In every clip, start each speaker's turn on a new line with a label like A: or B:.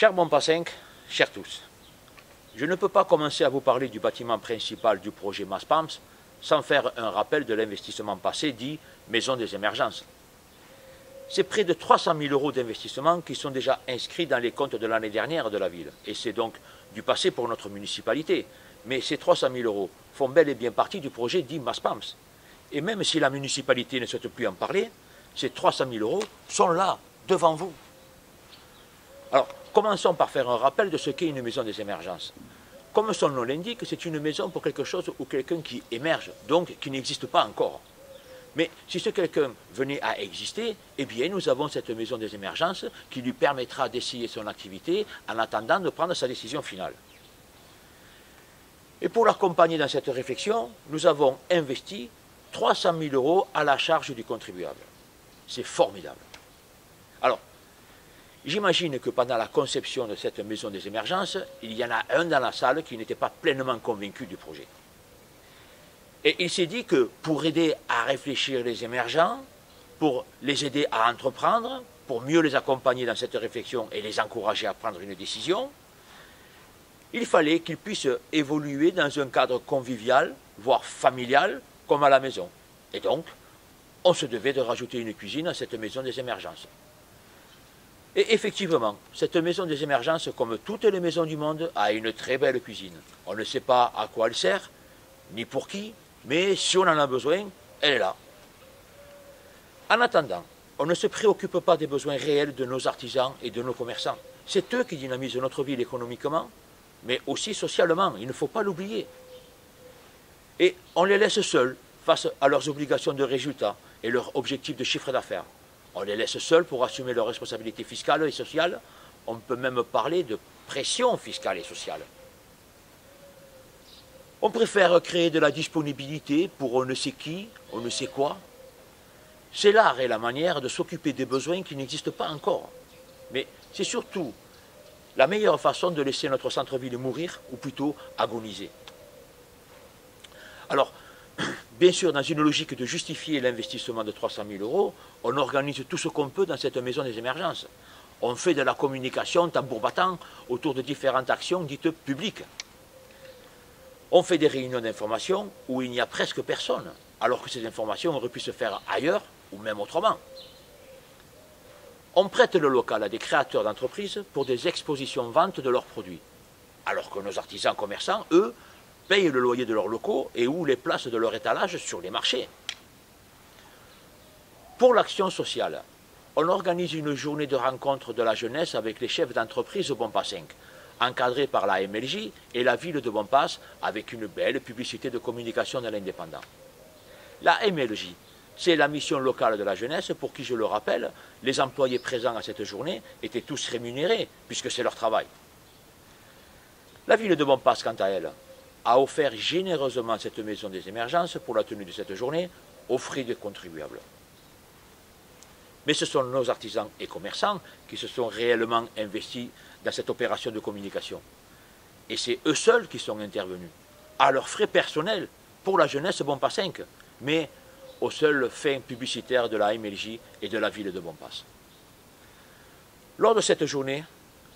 A: Cher Bompas 5, chers tous, je ne peux pas commencer à vous parler du bâtiment principal du projet Maspams sans faire un rappel de l'investissement passé dit Maison des émergences. C'est près de 300 000 € d'investissement qui sont déjà inscrits dans les comptes de l'année dernière de la ville. Et c'est donc du passé pour notre municipalité. Mais ces 300 000 € font bel et bien partie du projet dit Maspams. Et même si la municipalité ne souhaite plus en parler, ces 300 000 € sont là, devant vous. Alors, commençons par faire un rappel de ce qu'est une maison des émergences. Comme son nom l'indique, c'est une maison pour quelque chose ou quelqu'un qui émerge, donc qui n'existe pas encore. Mais si ce quelqu'un venait à exister, eh bien nous avons cette maison des émergences qui lui permettra d'essayer son activité en attendant de prendre sa décision finale. Et pour l'accompagner dans cette réflexion, nous avons investi 300 000 € à la charge du contribuable. C'est formidable. Alors, j'imagine que pendant la conception de cette maison des émergences, il y en a un dans la salle qui n'était pas pleinement convaincu du projet. Et il s'est dit que pour aider à réfléchir les émergents, pour les aider à entreprendre, pour mieux les accompagner dans cette réflexion et les encourager à prendre une décision, il fallait qu'ils puissent évoluer dans un cadre convivial, voire familial, comme à la maison. Et donc, on se devait de rajouter une cuisine à cette maison des émergences. Et effectivement, cette maison des émergences, comme toutes les maisons du monde, a une très belle cuisine. On ne sait pas à quoi elle sert, ni pour qui, mais si on en a besoin, elle est là. En attendant, on ne se préoccupe pas des besoins réels de nos artisans et de nos commerçants. C'est eux qui dynamisent notre ville économiquement, mais aussi socialement, il ne faut pas l'oublier. Et on les laisse seuls face à leurs obligations de résultats et leurs objectifs de chiffre d'affaires. On les laisse seuls pour assumer leurs responsabilités fiscales et sociales. On peut même parler de pression fiscale et sociale. On préfère créer de la disponibilité pour on ne sait qui, on ne sait quoi. C'est l'art et la manière de s'occuper des besoins qui n'existent pas encore. Mais c'est surtout la meilleure façon de laisser notre centre-ville mourir, ou plutôt agoniser. Alors, bien sûr, dans une logique de justifier l'investissement de 300 000 €, on organise tout ce qu'on peut dans cette maison des émergences. On fait de la communication tambour battant autour de différentes actions dites publiques. On fait des réunions d'information où il n'y a presque personne, alors que ces informations auraient pu se faire ailleurs ou même autrement. On prête le local à des créateurs d'entreprises pour des expositions-ventes de leurs produits, alors que nos artisans commerçants, eux, payent le loyer de leurs locaux et ou les places de leur étalage sur les marchés. Pour l'action sociale, on organise une journée de rencontre de la jeunesse avec les chefs d'entreprise Bompas 5, encadrée par la MLJ et la ville de Bompas avec une belle publicité de communication de l'indépendant. La MLJ, c'est la mission locale de la jeunesse pour qui, je le rappelle, les employés présents à cette journée étaient tous rémunérés puisque c'est leur travail. La ville de Bompas, quant à elle, a offert généreusement cette maison des émergences pour la tenue de cette journée aux frais des contribuables. Mais ce sont nos artisans et commerçants qui se sont réellement investis dans cette opération de communication. Et c'est eux seuls qui sont intervenus, à leurs frais personnels, pour la jeunesse Bompas 5, mais aux seules fins publicitaires de la MLJ et de la ville de Bompas. Lors de cette journée,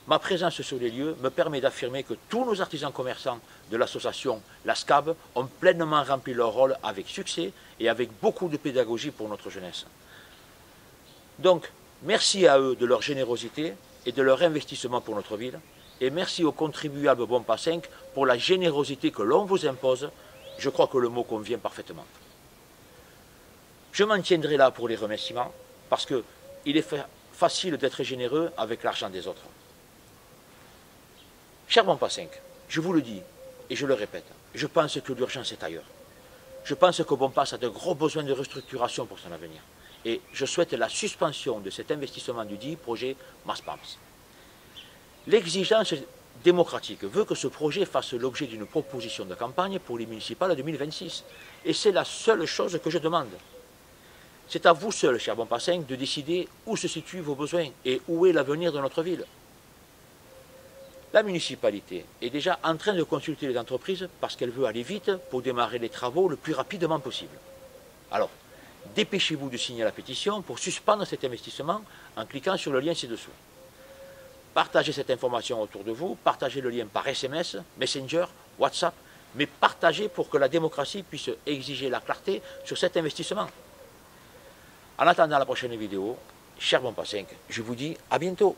A: ma présence sur les lieux me permet d'affirmer que tous nos artisans commerçants de l'association La SCAB ont pleinement rempli leur rôle avec succès et avec beaucoup de pédagogie pour notre jeunesse. Donc, merci à eux de leur générosité et de leur investissement pour notre ville, et merci aux contribuables Bompas 5 pour la générosité que l'on vous impose. Je crois que le mot convient parfaitement. Je m'en tiendrai là pour les remerciements, parce qu'il est facile d'être généreux avec l'argent des autres. Cher Bompas 5, je vous le dis, et je le répète, je pense que l'urgence est ailleurs. Je pense que Bompas a de gros besoins de restructuration pour son avenir. Et je souhaite la suspension de cet investissement du dit projet Maspams. L'exigence démocratique veut que ce projet fasse l'objet d'une proposition de campagne pour les municipales 2026. Et c'est la seule chose que je demande. C'est à vous seul, cher Bompas 5, de décider où se situent vos besoins et où est l'avenir de notre ville. La municipalité est déjà en train de consulter les entreprises parce qu'elle veut aller vite pour démarrer les travaux le plus rapidement possible. Alors, dépêchez-vous de signer la pétition pour suspendre cet investissement en cliquant sur le lien ci-dessous. Partagez cette information autour de vous, partagez le lien par SMS, Messenger, WhatsApp, mais partagez pour que la démocratie puisse exiger la clarté sur cet investissement. En attendant la prochaine vidéo, cher Bompassenc, je vous dis à bientôt.